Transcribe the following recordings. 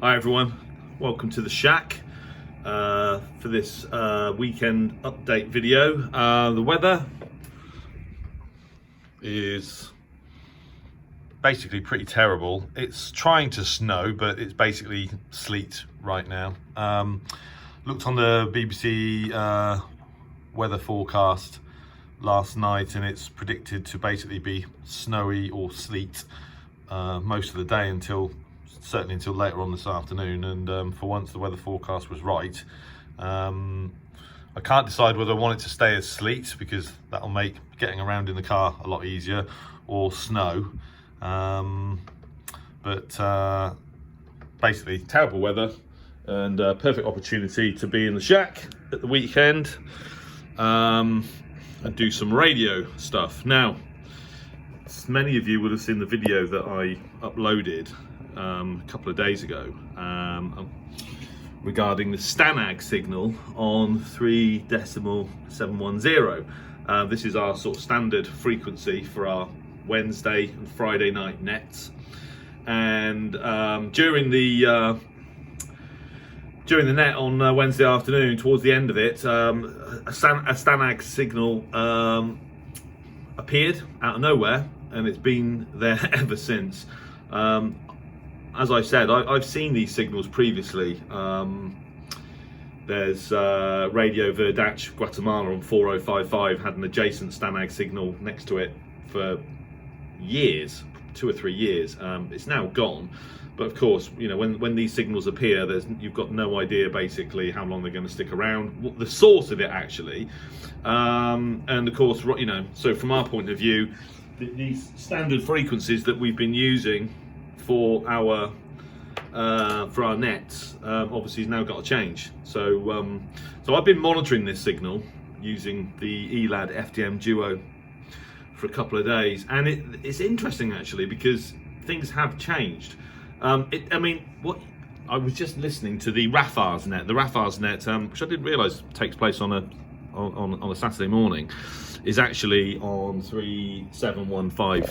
Hi everyone, welcome to the shack for this weekend update video. The weather is basically pretty terrible. It's trying to snow, but it's basically sleet right now. Looked on the BBC weather forecast last night and it's predicted to basically be snowy or sleet most of the day certainly until later on this afternoon, and for once the weather forecast was right. I can't decide whether I want it to stay as sleet, because that'll make getting around in the car a lot easier, or snow. But basically terrible weather and perfect opportunity to be in the shack at the weekend and do some radio stuff. Now, many of you would have seen the video that I uploaded a couple of days ago regarding the Stanag signal on 3.710. This is our sort of standard frequency for our Wednesday and Friday night nets, and during the net on Wednesday afternoon, towards the end of it, a Stanag signal appeared out of nowhere, and it's been there ever since. As I said, I've seen these signals previously. There's Radio Verdach Guatemala on 4055 had an adjacent Stanag signal next to it for years, 2 or 3 years. It's now gone, but of course, you know, when these signals appear, you've got no idea basically how long they're going to stick around, the source of it actually, and of course, you know, so from our point of view, these standard frequencies that we've been using for our nets obviously has now got to change. So I've been monitoring this signal using the ELAD FDM Duo for a couple of days, and it's interesting actually, because things have changed. I mean, what I was just listening to the Rafars net, which I didn't realise takes place on a Saturday morning, is actually on 3715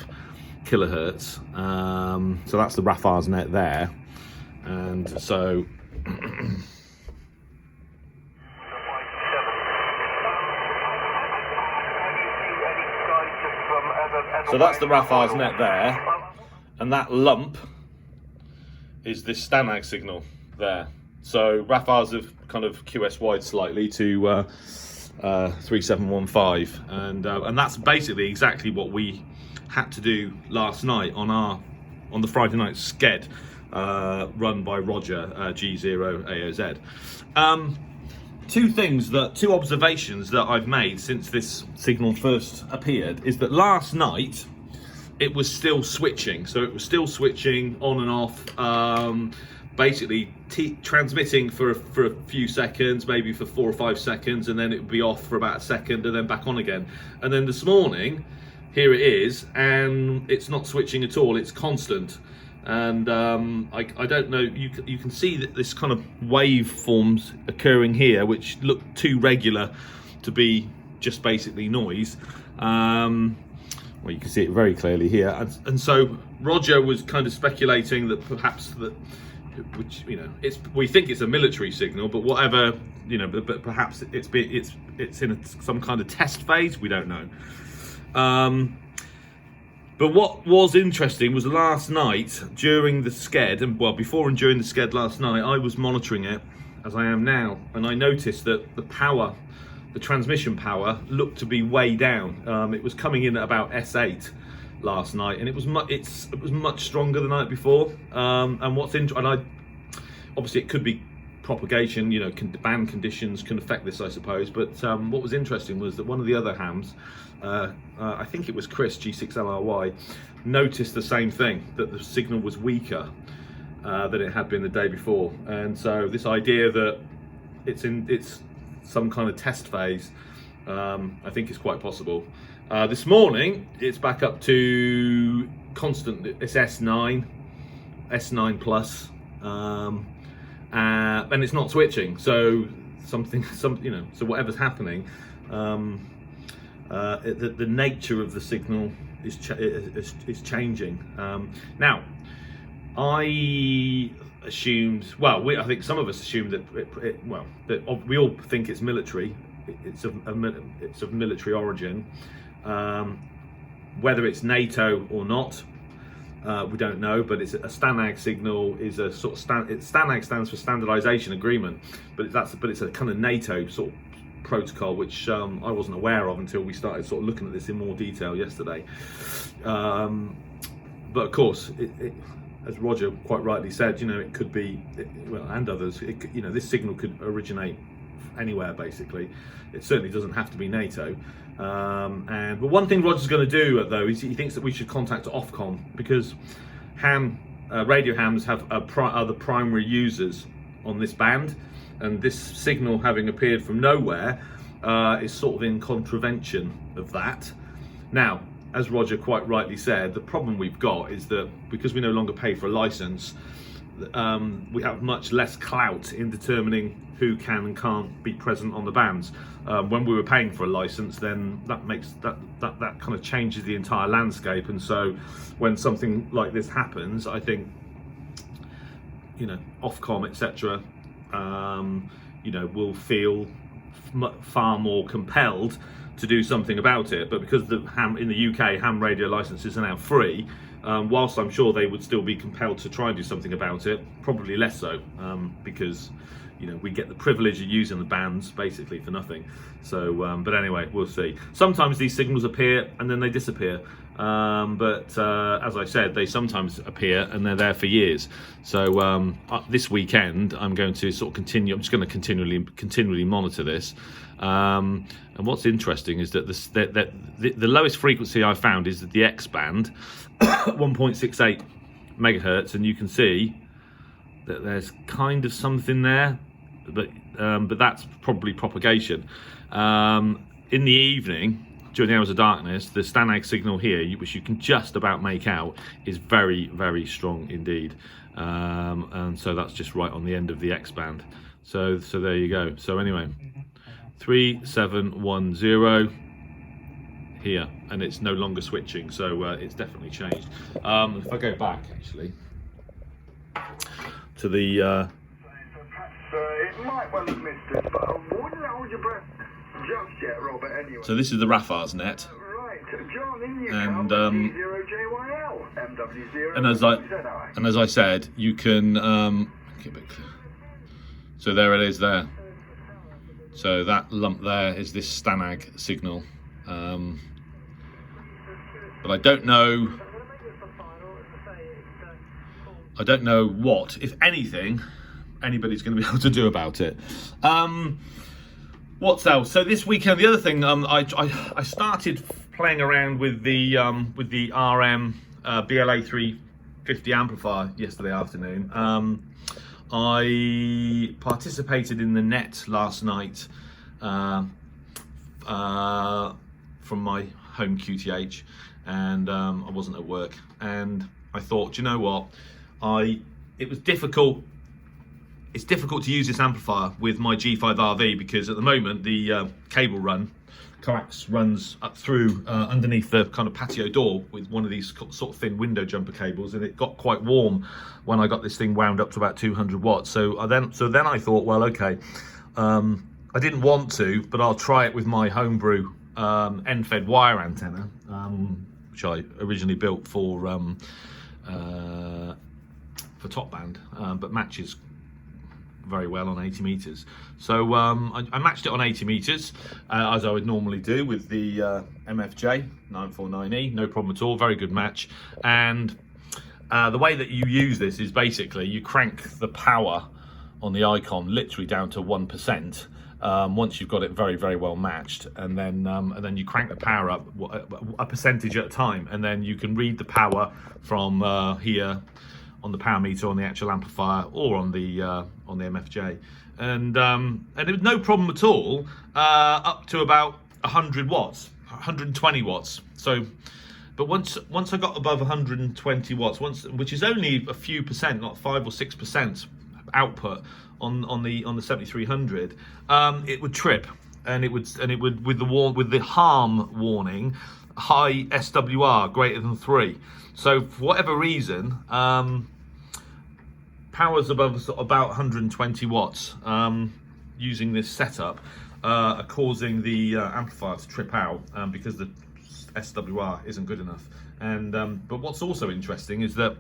kilohertz. So that's the Rafars net there, and so that's the Rafars net there, and that lump is this Stanag signal there. So Rafars have kind of QSY'd slightly to 3715, and that's basically exactly what we had to do last night on the Friday night sked run by Roger G0AOZ. Two observations that I've made since this signal first appeared is that last night it was still switching. So it was still switching on and off, basically transmitting for a few seconds, maybe for 4 or 5 seconds, and then it would be off for about a second and then back on again. And then this morning, here it is, and it's not switching at all, it's constant. And I don't know, you can see that this kind of waveforms occurring here, which look too regular to be just basically noise. Well, you can see it very clearly here, and so Roger was kind of speculating that perhaps which, you know, we think it's a military signal, but whatever, you know, but perhaps it's in some kind of test phase. We don't know. But what was interesting was last night during the sked, and well, before and during the sked last night, I was monitoring it as I am now, and I noticed that the transmission power looked to be way down. It was coming in at about S8 last night, and it was much stronger the night before. And obviously it could be propagation, you know, band conditions can affect this, I suppose. But what was interesting was that one of the other hams, I think it was Chris G6LRY, noticed the same thing, that the signal was weaker than it had been the day before. And so this idea that it's some kind of test phase, I think is quite possible. This morning it's back up to constant, it's S9 plus, and it's not switching, so you know, so whatever's happening, the nature of the signal is changing. Now, I assumed, well, I think some of us assumed that we all think it's military. It's of military origin. Whether it's NATO or not, we don't know. But it's a Stanag signal. Is a sort of Stanag stands for Standardization Agreement, but it's a kind of NATO sort of protocol, which I wasn't aware of until we started sort of looking at this in more detail yesterday. But of course, as Roger quite rightly said, it could be, and others, this signal could originate anywhere basically. It certainly doesn't have to be NATO. But one thing Roger's going to do though is he thinks that we should contact Ofcom, because radio hams are the primary users on this band, and this signal having appeared from nowhere is sort of in contravention of that. Now, as Roger quite rightly said, the problem we've got is that because we no longer pay for a license, we have much less clout in determining who can and can't be present on the bands. When we were paying for a license, then that makes that kind of changes the entire landscape. And so when something like this happens, I think Ofcom, etc., will feel far more compelled to do something about it. But because in the UK ham radio licenses are now free, whilst I'm sure they would still be compelled to try and do something about it, probably less so, because we get the privilege of using the bands basically for nothing. So but anyway, we'll see. Sometimes these signals appear and then they disappear, but as I said, they sometimes appear and they're there for years. So this weekend I'm going to sort of continue. I'm just going to continually monitor this. And what's interesting is that the lowest frequency I found is the X band, 1.68 megahertz, and you can see that there's kind of something there, but that's probably propagation. In the evening, during the hours of darkness, the Stanag signal here, which you can just about make out, is very, very strong indeed. And so that's just right on the end of the X band. So there you go. So anyway, 3710 here, and it's no longer switching, so it's definitely changed. If I go back actually to the it might well have missed it, but I wouldn't hold your breath just yet, Robert, anyway. So this is the Rafars net. Right, John, in you and come, G0JYL, MW0. and as I said, you can keep it clear. So there it is there. So that lump there is this Stanag signal. But I don't know what, if anything, anybody's going to be able to do about it. What's else? So this weekend, the other thing, I started playing around with the RM BLA 350 amplifier yesterday afternoon. I participated in the net last night from my home QTH, and I wasn't at work, and I thought, you know what, it was difficult. It's difficult to use this amplifier with my G5RV because at the moment the cable run, coax runs up through underneath the kind of patio door with one of these sort of thin window jumper cables, and it got quite warm when I got this thing wound up to about 200 watts. So then I thought, well, okay, I didn't want to, but I'll try it with my homebrew end-fed wire antenna, which I originally built for top band, but matches very well on 80 meters. So I matched it on 80 meters as I would normally do with the MFJ 949E, no problem at all, very good match. And the way that you use this is basically you crank the power on the icon literally down to 1%. Once you've got it very, very well matched, and then you crank the power up a percentage at a time, and then you can read the power from here on the power meter on the actual amplifier or on the MFJ, and it was no problem at all up to about 100 watts, 120 watts. So, but once I got above 120 watts, which is only a few percent, not 5 or 6% output on the 7300, it would trip, and it would with the harm warning, high SWR greater than 3. So for whatever reason, powers above sort of about 120 watts using this setup are causing the amplifier to trip out because the SWR isn't good enough. And but what's also interesting is that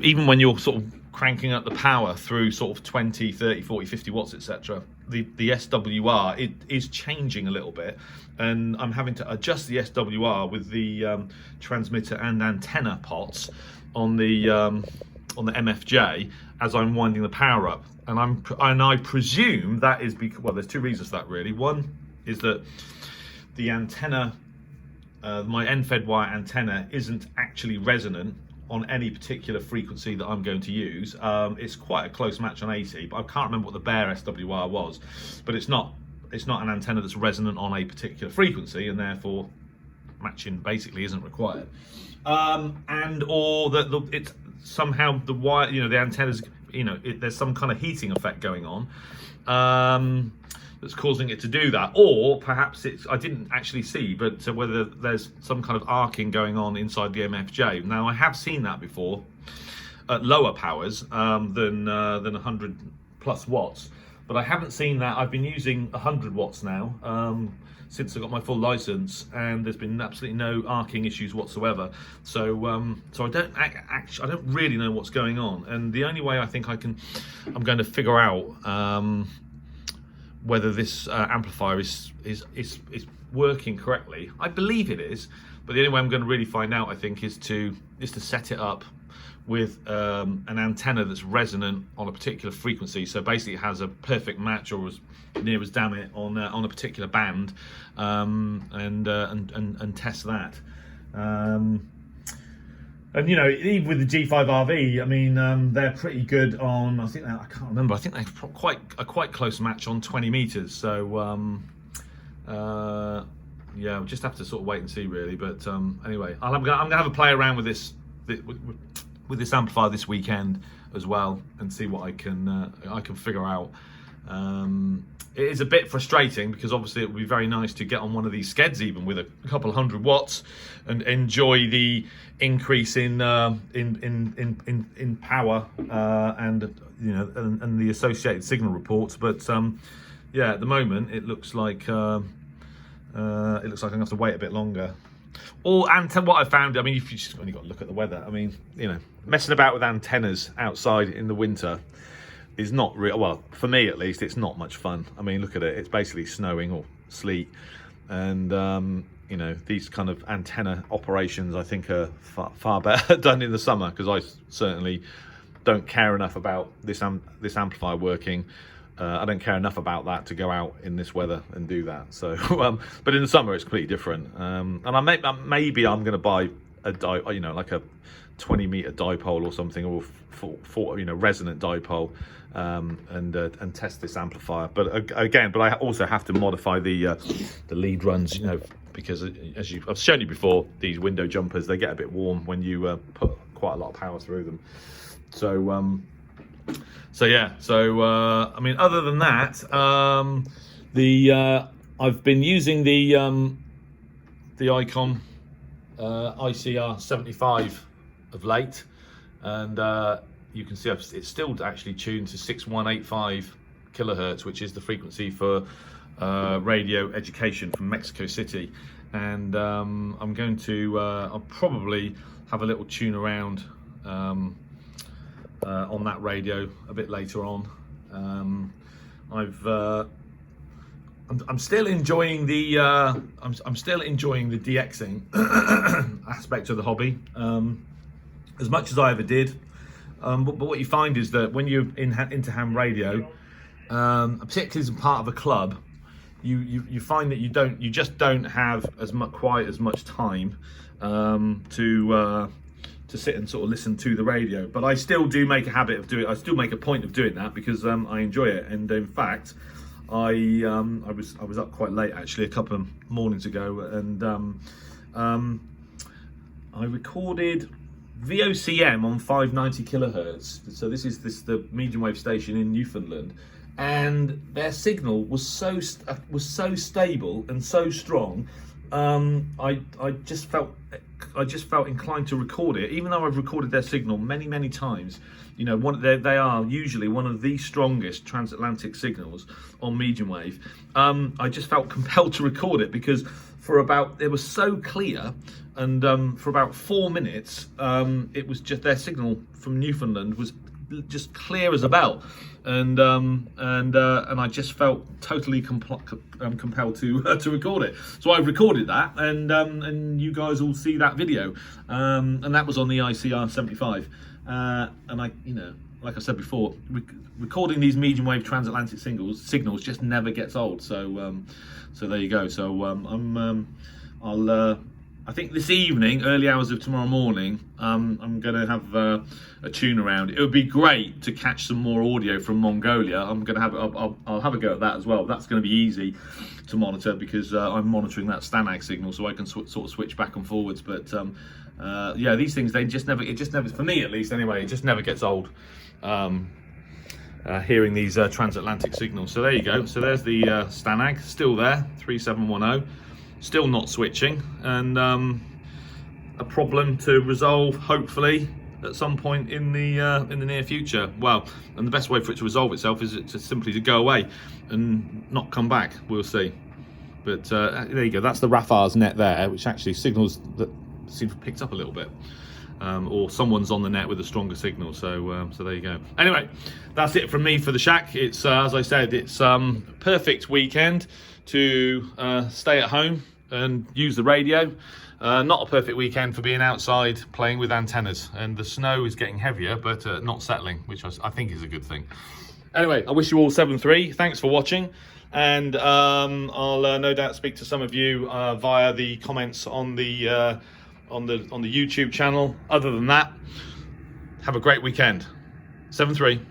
even when you're sort of cranking up the power through sort of 20, 30, 40, 50 watts, etc., the SWR it is changing a little bit, and I'm having to adjust the SWR with the transmitter and antenna pots on the MFJ as I'm winding the power up, and I presume that is because, well, there's two reasons for that really. One is that the antenna, my end-fed wire antenna, isn't actually resonant on any particular frequency that I'm going to use. It's quite a close match on 80, but I can't remember what the bare SWR was. But it's not an antenna that's resonant on a particular frequency, and therefore matching basically isn't required. Or that it's somehow the wire, the antennas, there's some kind of heating effect going on. That's causing it to do that, or perhaps I didn't actually see, but whether there's some kind of arcing going on inside the MFJ. Now, I have seen that before at lower powers than 100 plus watts, but I haven't seen that. I've been using 100 watts now since I got my full license, and there's been absolutely no arcing issues whatsoever. So I don't really know what's going on, and the only way I think I'm going to figure out whether this amplifier is working correctly. I believe it is, but the only way I'm going to really find out, I think, is to set it up with an antenna that's resonant on a particular frequency. So basically, it has a perfect match, or as near as damn it, on a particular band, and test that. And even with the G5RV, I mean, they're pretty good on. I can't remember. I think they're quite close match on 20 meters. So yeah, we'll just have to sort of wait and see, really. But anyway, I'm gonna have a play around with this amplifier this weekend as well, and see what I can figure out. It is a bit frustrating because obviously it would be very nice to get on one of these skeds even with a couple of 100 watts and enjoy the increase in power and the associated signal reports. But yeah, at the moment it looks like I'm going to have to wait a bit longer. And what I found, I mean, if you just only got to look at the weather, I mean, messing about with antennas outside in the winter is not real. Well, for me at least, it's not much fun. I mean, look at it. It's basically snowing or sleet, and these kind of antenna operations, I think, are far better done in the summer, because I certainly don't care enough about this amplifier working. I don't care enough about that to go out in this weather and do that. So, but in the summer it's completely different. And maybe I'm going to buy like a 20-meter dipole or something, or resonant dipole, and test this amplifier. But again, I also have to modify the lead runs, because as I've shown you before, these window jumpers, they get a bit warm when you put quite a lot of power through them. So yeah, I mean, other than that, I've been using the Icon ICR 75 of late, and you can see it's still actually tuned to 6185 kilohertz, which is the frequency for radio education from Mexico City. And I'm going to I'll probably have a little tune around on that radio a bit later on. I'm still enjoying the I'm still enjoying the DXing aspect of the hobby as much as I ever did. But what you find is that when you're into ham radio, particularly as a part of a club, you find that you just don't have quite as much time to sit and sort of listen to the radio. But I still do make a habit of doing. I still make a point of doing that because I enjoy it. And in fact, I was up quite late actually a couple of mornings ago, and I recorded VOCM on 590 kilohertz. So this is the medium wave station in Newfoundland, and their signal was so stable and so strong I just felt inclined to record it, even though I've recorded their signal many times. You know, they are usually one of the strongest transatlantic signals on medium wave. I just felt compelled to record it because it was so clear, and for about 4 minutes, it was just their signal from Newfoundland was just clear as a bell, and I just felt totally compelled to record it. So I recorded that, and you guys all see that video, and that was on the ICR 75, and I, you know, like I said before, recording these medium wave transatlantic signals just never gets old. So so there you go. So I think this evening, early hours of tomorrow morning, I'm going to have a tune around. It would be great to catch some more audio from Mongolia. I'm going to have I'll have a go at that as well. That's going to be easy to monitor because I'm monitoring that Stanag signal, so I can sort of switch back and forwards. But yeah, these things, it just never, for me at least anyway, it just never gets old. Hearing these transatlantic signals. So there you go. So there's the Stanag, still there, 3710. Still not switching, and a problem to resolve hopefully at some point in the near future. Well, and the best way for it to resolve itself is to simply go away and not come back. We'll see. But there you go. That's the Rafar's net there, which actually signals that seem to have picked up a little bit, or someone's on the net with a stronger signal. So so there you go. Anyway, that's it from me for the shack. It's as I said, it's perfect weekend to stay at home and use the radio. Not a perfect weekend for being outside playing with antennas, and the snow is getting heavier but not settling, which I think is a good thing. Anyway, I wish you all 7-3. Thanks for watching, and I'll no doubt speak to some of you via the comments on the YouTube channel. Other than that, have a great weekend. 7-3.